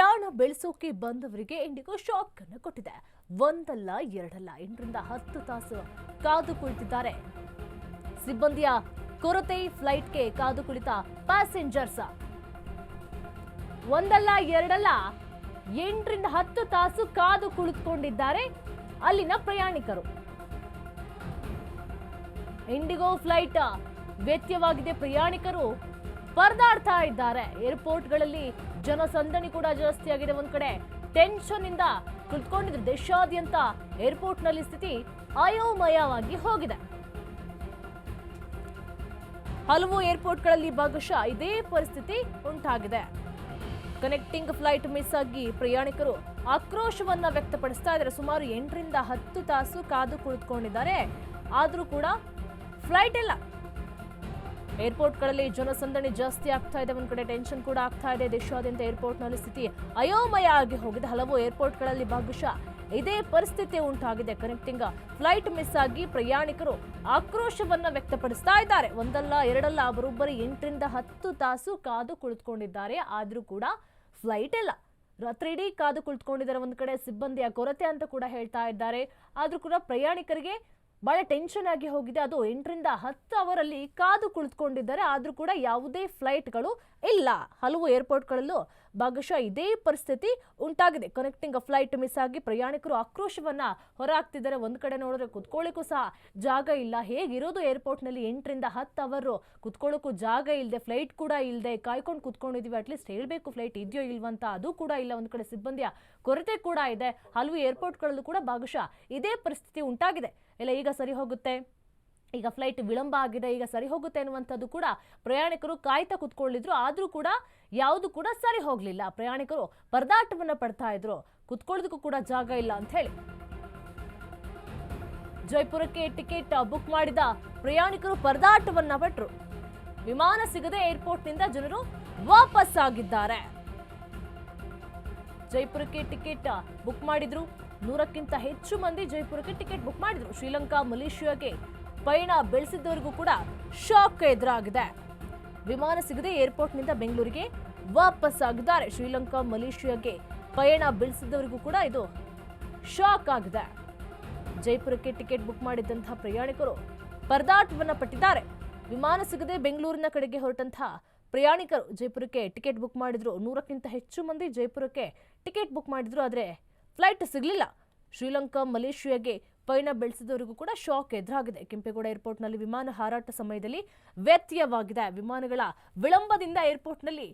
ಪ್ರಯಾಣ ಬೆಳೆಸೋಕೆ ಬಂದವರಿಗೆ IndiGo shock ಅನ್ನು ಕೊಟ್ಟಿದೆ. ಒಂದಲ್ಲ ಎರಡಲ್ಲ 8ರಿಂದ 10 ತಾಸು ಕಾದು ಕುಳಿತಿದ್ದಾರೆ. ಸಿಬ್ಬಂದಿಯ ಕೊರತೆ, ಫ್ಲೈಟ್ಗೆ ಕಾದು ಕುಳಿತ ಪ್ಯಾಸೆಂಜರ್ಸ್. ಒಂದಲ್ಲ ಎರಡಲ್ಲ 8ರಿಂದ 10 ತಾಸು ಕಾದು ಕುಳಿತುಕೊಂಡಿದ್ದಾರೆ ಅಲ್ಲಿನ ಪ್ರಯಾಣಿಕರು. ಇಂಡಿಗೋ ಫ್ಲೈಟ್ ವ್ಯತ್ಯವಾಗಿದೆ. ಪ್ರಯಾಣಿಕರು ಪರದಾಡ್ತಾ ಇದ್ದಾರೆ. ಏರ್ಪೋರ್ಟ್ಗಳಲ್ಲಿ ಜನಸಂದಣಿ ಕೂಡ ಜಾಸ್ತಿ ಆಗಿದೆ. ಒಂದ್ ಕಡೆ ಟೆನ್ಷನ್ ಇಂದ ಕುಳಿತುಕೊಂಡಿದ್ರು. ದೇಶಾದ್ಯಂತ ಏರ್ಪೋರ್ಟ್ನಲ್ಲಿ ಸ್ಥಿತಿ ಅಯೋಮಯವಾಗಿ ಹೋಗಿದೆ. ಹಲವು ಏರ್ಪೋರ್ಟ್ಗಳಲ್ಲಿ ಭಾಗಶಃ ಇದೇ ಪರಿಸ್ಥಿತಿ ಉಂಟಾಗಿದೆ. ಕನೆಕ್ಟಿಂಗ್ ಫ್ಲೈಟ್ ಮಿಸ್ ಆಗಿ ಪ್ರಯಾಣಿಕರು ಆಕ್ರೋಶವನ್ನ ವ್ಯಕ್ತಪಡಿಸ್ತಾ ಇದ್ದಾರೆ. ಸುಮಾರು 8ರಿಂದ 10 ತಾಸು ಕಾದು ಕುಳಿತುಕೊಂಡಿದ್ದಾರೆ. ಆದ್ರೂ ಕೂಡ ಫ್ಲೈಟ್ ಇಲ್ಲ. ಏರ್ಪೋರ್ಟ್ಗಳಲ್ಲಿ ಜನಸಂದಣಿ ಜಾಸ್ತಿ ಆಗ್ತಾ ಇದೆ. ಒಂದ್ ಕಡೆ ಟೆನ್ಷನ್ ಕೂಡ ಆಗ್ತಾ ಇದೆ. ದೇಶಾದ್ಯಂತ ಏರ್ಪೋರ್ಟ್ನಲ್ಲಿ ಸ್ಥಿತಿ ಅಯೋಮಯ ಆಗಿ ಹೋಗಿದೆ. ಹಲವು ಏರ್ಪೋರ್ಟ್ಗಳಲ್ಲಿ ಭಾಗಶಃ ಇದೇ ಪರಿಸ್ಥಿತಿ ಉಂಟಾಗಿದೆ. ಕನೆಕ್ಟಿಂಗ್ ಫ್ಲೈಟ್ ಮಿಸ್ ಆಗಿ ಪ್ರಯಾಣಿಕರು ಆಕ್ರೋಶವನ್ನ ವ್ಯಕ್ತಪಡಿಸ್ತಾ ಇದ್ದಾರೆ. ಒಂದಲ್ಲ ಎರಡಲ್ಲ ಬರೋಬ್ಬರಿ 8ರಿಂದ 10 ತಾಸು ಕಾದು ಕುಳಿತುಕೊಂಡಿದ್ದಾರೆ. ಆದ್ರೂ ಕೂಡ ಫ್ಲೈಟ್ ಇಲ್ಲ. ರಾತ್ರಿ ಇಡೀ ಕಾದು ಕುಳಿತುಕೊಂಡಿದ್ದಾರೆ. ಒಂದ್ ಕಡೆ ಸಿಬ್ಬಂದಿಯ ಕೊರತೆ ಅಂತ ಕೂಡ ಹೇಳ್ತಾ ಇದ್ದಾರೆ. ಆದ್ರೂ ಕೂಡ ಪ್ರಯಾಣಿಕರಿಗೆ ಬಹಳ ಟೆನ್ಷನ್ ಆಗಿ ಹೋಗಿದೆ. ಅದು 8ರಿಂದ 10 ಅವರಲ್ಲಿ ಕಾದು ಕುಳಿತುಕೊಂಡಿದ್ದಾರೆ. ಆದ್ರೂ ಕೂಡ ಯಾವುದೇ ಫ್ಲೈಟ್ಗಳು ಇಲ್ಲ. ಹಲವು ಏರ್ಪೋರ್ಟ್ಗಳಲ್ಲೂ ಭಾಗಶಃ ಇದೇ ಪರಿಸ್ಥಿತಿ ಉಂಟಾಗಿದೆ. ಕನೆಕ್ಟಿಂಗ್ ಫ್ಲೈಟ್ ಮಿಸ್ ಆಗಿ ಪ್ರಯಾಣಿಕರು ಆಕ್ರೋಶವನ್ನ ಹೊರಹಾಕ್ತಿದ್ದಾರೆ. ಒಂದ್ ಕಡೆ ನೋಡಿದ್ರೆ ಕುತ್ಕೊಳ್ಳಿಕ್ಕೂ ಸಹ ಜಾಗ ಇಲ್ಲ. ಹೇಗಿರೋದು ಏರ್ಪೋರ್ಟ್ನಲ್ಲಿ 8ರಿಂದ 10 ಅವರು ಕುತ್ಕೊಳ್ಳೋಕ್ಕೂ ಜಾಗ ಇಲ್ಲದೆ, ಫ್ಲೈಟ್ ಕೂಡ ಇಲ್ಲದೆ ಕಾಯ್ಕೊಂಡು ಕುತ್ಕೊಂಡಿದೀವಿ. ಅಟ್ಲೀಸ್ಟ್ ಹೇಳ್ಬೇಕು ಫ್ಲೈಟ್ ಇದೆಯೋ ಇಲ್ವಂತ, ಅದು ಕೂಡ ಇಲ್ಲ. ಒಂದ್ ಕಡೆ ಸಿಬ್ಬಂದಿಯ ಕೊರತೆ ಕೂಡ ಇದೆ. ಹಲವು ಏರ್ಪೋರ್ಟ್ಗಳಲ್ಲೂ ಕೂಡ ಭಾಗಶಃ ಇದೇ ಪರಿಸ್ಥಿತಿ ಉಂಟಾಗಿದೆ. ಇಲ್ಲ ಈಗ ಸರಿ ಹೋಗುತ್ತೆ, ಈಗ ಫ್ಲೈಟ್ ವಿಳಂಬ ಆಗಿದೆ, ಈಗ ಸರಿ ಹೋಗುತ್ತೆ ಅನ್ನುವಂಥದ್ದು ಕೂಡ ಪ್ರಯಾಣಿಕರು ಕಾಯ್ತಾ ಕುತ್ಕೊಳ್ಳಿದ್ರು. ಆದ್ರೂ ಕೂಡ ಯಾವುದು ಕೂಡ ಸರಿ ಹೋಗ್ಲಿಲ್ಲ. ಪ್ರಯಾಣಿಕರು ಪರದಾಟವನ್ನ ಪಡ್ತಾ ಇದ್ರು. ಕುತ್ಕೊಳ್ಳೋದಕ್ಕೂ ಕೂಡ ಜಾಗ ಇಲ್ಲ ಅಂತ ಹೇಳಿ. ಜೈಪುರಕ್ಕೆ ಟಿಕೆಟ್ ಬುಕ್ ಮಾಡಿದ ಪ್ರಯಾಣಿಕರು ಪರದಾಟವನ್ನ ಪಟ್ರು. ವಿಮಾನ ಸಿಗದೆ ಏರ್ಪೋರ್ಟ್ನಿಂದ ಜನರು ವಾಪಸ್ ಆಗಿದ್ದಾರೆ. ಜೈಪುರಕ್ಕೆ ಟಿಕೆಟ್ ಬುಕ್ ಮಾಡಿದ್ರು. 100ಕ್ಕಿಂತ ಹೆಚ್ಚು ಮಂದಿ ಜೈಪುರಕ್ಕೆ ಟಿಕೆಟ್ ಬುಕ್ ಮಾಡಿದ್ರು. ಶ್ರೀಲಂಕಾ, ಮಲೇಷಿಯಾಗೆ ಪಯಣ ಬೆಳೆಸಿದ್ದವರಿಗೂ ಕೂಡ ಶಾಕ್ ಎದುರಾಗಿದೆ. ವಿಮಾನ ಸಿಗದೆ ಏರ್ಪೋರ್ಟ್ನಿಂದ ಬೆಂಗಳೂರಿಗೆ ವಾಪಸ್ ಆಗಿದ್ದಾರೆ. ಶ್ರೀಲಂಕಾ, ಮಲೇಷಿಯಾಗೆ ಪಯಣ ಬೆಳೆಸಿದ್ದವರಿಗೂ ಕೂಡ ಇದು ಶಾಕ್ ಆಗಿದೆ. ಜೈಪುರಕ್ಕೆ ಟಿಕೆಟ್ ಬುಕ್ ಮಾಡಿದ್ದಂತಹ ಪ್ರಯಾಣಿಕರು ಪರದಾಟವನ್ನ ಪಟ್ಟಿದ್ದಾರೆ. ವಿಮಾನ ಸಿಗದೆ ಬೆಂಗಳೂರಿನ ಕಡೆಗೆ ಹೊರಟಂತಹ ಪ್ರಯಾಣಿಕರು ಜೈಪುರಕ್ಕೆ ಟಿಕೆಟ್ ಬುಕ್ ಮಾಡಿದ್ರು. 100ಕ್ಕಿಂತ ಹೆಚ್ಚು ಮಂದಿ ಜೈಪುರಕ್ಕೆ ಟಿಕೆಟ್ ಬುಕ್ ಮಾಡಿದ್ರು. ಆದರೆ ಫ್ಲೈಟ್ ಸಿಗಲಿಲ್ಲ. ಶ್ರೀಲಂಕಾ, ಮಲೇಷಿಯಾಗೆ ಪಯಣ ಬೆಳೆಸಿದವರಿಗೂ ಕೂಡ ಶಾಕ್ ಎದುರಾಗಿದೆ. ಕೆಂಪೇಗೌಡ ಏರ್ಪೋರ್ಟ್ನಲ್ಲಿ ವಿಮಾನ ಹಾರಾಟ ಸಮಯದಲ್ಲಿ ವ್ಯತ್ಯವಾಗಿದೆ. ವಿಮಾನಗಳ ವಿಳಂಬದಿಂದ ಏರ್ಪೋರ್ಟ್ನಲ್ಲಿ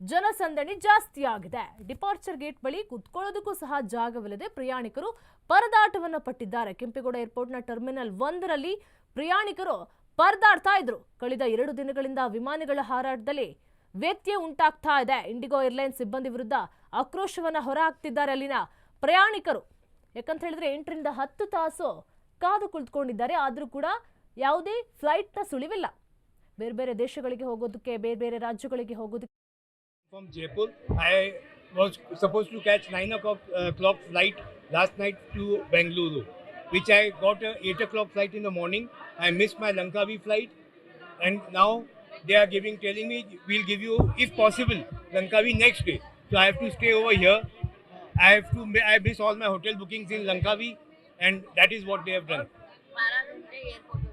ಜನಸಂದಣಿ ಜಾಸ್ತಿ ಆಗಿದೆ. ಡಿಪಾರ್ಚರ್ ಗೇಟ್ ಬಳಿ ಕುತ್ಕೊಳ್ಳೋದಕ್ಕೂ ಸಹ ಜಾಗವಿಲ್ಲದೆ ಪ್ರಯಾಣಿಕರು ಪರದಾಟವನ್ನ ಪಟ್ಟಿದ್ದಾರೆ. ಕೆಂಪೇಗೌಡ ಏರ್ಪೋರ್ಟ್ನ ಟರ್ಮಿನಲ್ 1ರಲ್ಲಿ ಪ್ರಯಾಣಿಕರು ಪರದಾಡ್ತಾ ಇದ್ರು. ಕಳೆದ 2 ದಿನಗಳಿಂದ ವಿಮಾನಗಳ ಹಾರಾಟದಲ್ಲಿ ವ್ಯತ್ಯಯ ಉಂಟಾಗ್ತಾ ಇದೆ. ಇಂಡಿಗೋ ಏರ್ಲೈನ್ಸ್ ಸಿಬ್ಬಂದಿ ವಿರುದ್ಧ ಆಕ್ರೋಶವನ್ನ ಹೊರಹಾಕ್ತಿದ್ದಾರೆ ಅಲ್ಲಿನ ಪ್ರಯಾಣಿಕರು. ಯಾಕಂತ ಹೇಳಿದ್ರೆ 8ರಿಂದ 10 ತಾಸು ಕಾದು ಕುಳಿತುಕೊಂಡಿದ್ದಾರೆ. ಆದ್ರೂ ಕೂಡ ಯಾವುದೇ ಫ್ಲೈಟ್ನ ಸುಳಿವಿಲ್ಲ. ಬೇರೆ ಬೇರೆ ದೇಶಗಳಿಗೆ ಹೋಗೋದಕ್ಕೆ, ಬೇರೆ ಬೇರೆ ರಾಜ್ಯಗಳಿಗೆ ಹೋಗೋದಕ್ಕೆ. From Jaipur, I was supposed to catch 9 o'clock flight last night to Bengaluru, which I got a 8 o'clock flight in the morning. I missed my Langkawi flight, and now they are telling me we'll give you, if possible, Langkawi next day. So I have to stay over here. I miss all my hotel bookings in Langkawi, and that is what they have done.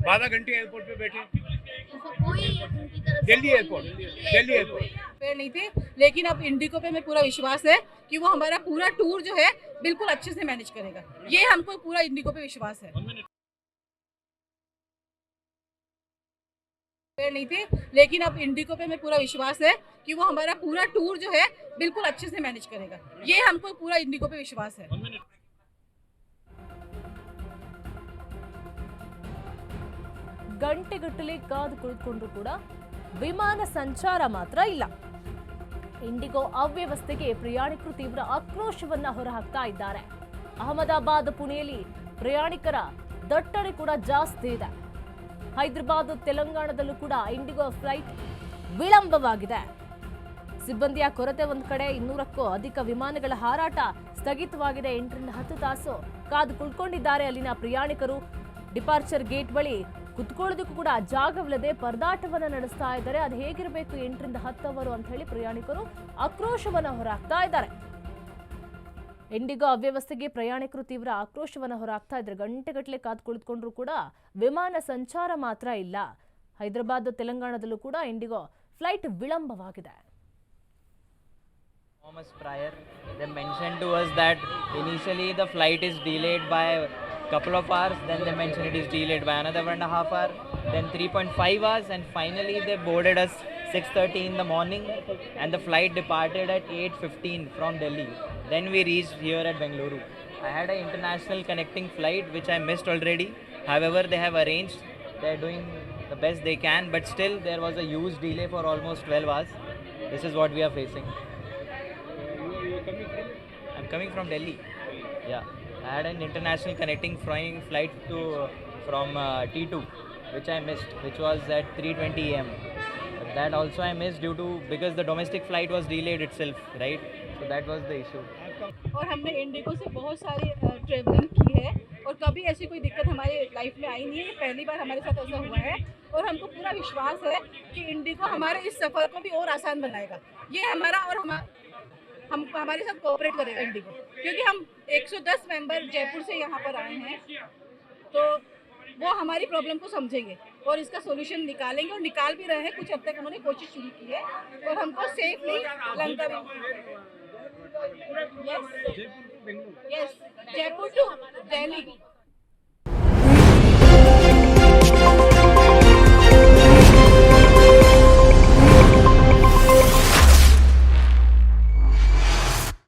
12 घंटे airport पे बैठे. Delhi airport पे नहीं थे, लेकिन अब Indigo पे हमें पूरा विश्वास है कि वो हमारा पूरा टूर जो है बिल्कुल अच्छे से मैनेज करेगा. ये हमको पूरा इंडिगो पे विश्वास है. नहीं थे, लेकिन अब इंडिगो पे हमें पूरा विश्वास है कि वो हमारा पूरा टूर जो है बिल्कुल अच्छे से मैनेज करेगा. ये हमको पूरा इंडिगो पे विश्वास है. ಗಂಟೆಗಟ್ಟಲೆ ಕಾದು ಕುಳಿತುಕೊಂಡ್ರು ಕೂಡ ವಿಮಾನ ಸಂಚಾರ ಮಾತ್ರ ಇಲ್ಲ. ಇಂಡಿಗೋ ಅವ್ಯವಸ್ಥೆಗೆ ಪ್ರಯಾಣಿಕರು ತೀವ್ರ ಆಕ್ರೋಶವನ್ನ ಹೊರಹಾಕ್ತಾ ಇದ್ದಾರೆ. ಅಹಮದಾಬಾದ್, ಪುಣೆಯಲ್ಲಿ ಪ್ರಯಾಣಿಕರ ದಟ್ಟಣೆ ಕೂಡ ಜಾಸ್ತಿ ಇದೆ. ಹೈದರಾಬಾದ್, ತೆಲಂಗಾಣದಲ್ಲೂ ಕೂಡ ಇಂಡಿಗೋ ಫ್ಲೈಟ್ ವಿಳಂಬವಾಗಿದೆ. ಸಿಬ್ಬಂದಿಯ ಕೊರತೆ ಒಂದ್ ಕಡೆ, 200ಕ್ಕೂ ಅಧಿಕ ವಿಮಾನಗಳ ಹಾರಾಟ ಸ್ಥಗಿತವಾಗಿದೆ. 8ರಿಂದ 10 ತಾಸು ಕಾದು ಕುಳಿತುಕೊಂಡಿದ್ದಾರೆ ಅಲ್ಲಿನ ಪ್ರಯಾಣಿಕರು. ಡಿಪಾರ್ಚರ್ ಗೇಟ್ ಬಳಿ ಕುತ್ಕೊಳ್ಳೋದಕ್ಕೂ ಕೂಡ ಜಾಗವಿಲ್ಲದೆ ಪರದಾಟವನ್ನ ನಡೆಸ್ತಾ ಇದ್ದಾರೆ. ಅದು ಹೇಗಿರಬೇಕು 8ರಿಂದ 10 ಅವರು ಅಂತ ಹೇಳಿ ಪ್ರಯಾಣಿಕರು ಆಕ್ರೋಶವನ್ನ ಹೊರಹಾಕ್ತಾ ಇದ್ದಾರೆ. ಇಂಡಿಗೋ ಅವ್ಯವಸ್ಥೆಗೆ ಪ್ರಯಾಣಿಕರು ತೀವ್ರ ಆಕ್ರೋಶವನ್ನು ಹೊರಹಾಕ್ತಾ ಇದ್ದಾರೆ. ಗಂಟೆಗಟ್ಟಲೆ ಕಾದು ಕುಳಿತುಕೊಂಡ್ರು ಕೂಡ ವಿಮಾನ ಸಂಚಾರ ಮಾತ್ರ ಇಲ್ಲ. ಹೈದರಾಬಾದ್ ತೆಲಂಗಾಣದಲ್ಲೂ ಕೂಡ ಇಂಡಿಗೋ ಫ್ಲೈಟ್ ವಿಳಂಬವಾಗಿದೆ. Thomas prior, they mentioned to us that initially the flight is delayed by a couple of hours, then they mentioned it is delayed by another 1.5 hours, then 3.5 hours, and finally they boarded us 6:30 in the morning, and the flight departed at 8:15 from Delhi. Then we reached here at Bengaluru. I had an international connecting flight which I missed already. However, they have arranged, they are doing the best they can, but still there was a huge delay for almost 12 hours. This is what we are facing. I'm coming from Delhi. Yeah, I had an international connecting flight from T2, which I missed, which was at 3:20 a.m. But that also I missed because the domestic flight was delayed itself, right? So that was the issue. और हमने Indigo से बहुत सारी travelling की है और कभी ऐसी कोई दिक्कत हमारी लाइफ में आई नहीं है। पहली बार हमारे साथ ऐसा हुआ है और हमको पूरा विश्वास है कि इंडिगो हमारे इस सफ़र को भी और आसान बनाएगा। ये हमारा और हम हमारे साथ कोऑपरेट करेगा इंडिगो, क्योंकि हम 110 मेंबर जयपुर से यहाँ पर आए हैं, तो वो हमारी प्रॉब्लम को समझेंगे और इसका सॉल्यूशन निकालेंगे और निकाल भी रहे हैं। कुछ हद तक उन्होंने कोशिश शुरू की है और हमको safely Lanka yes Jaipur to Delhi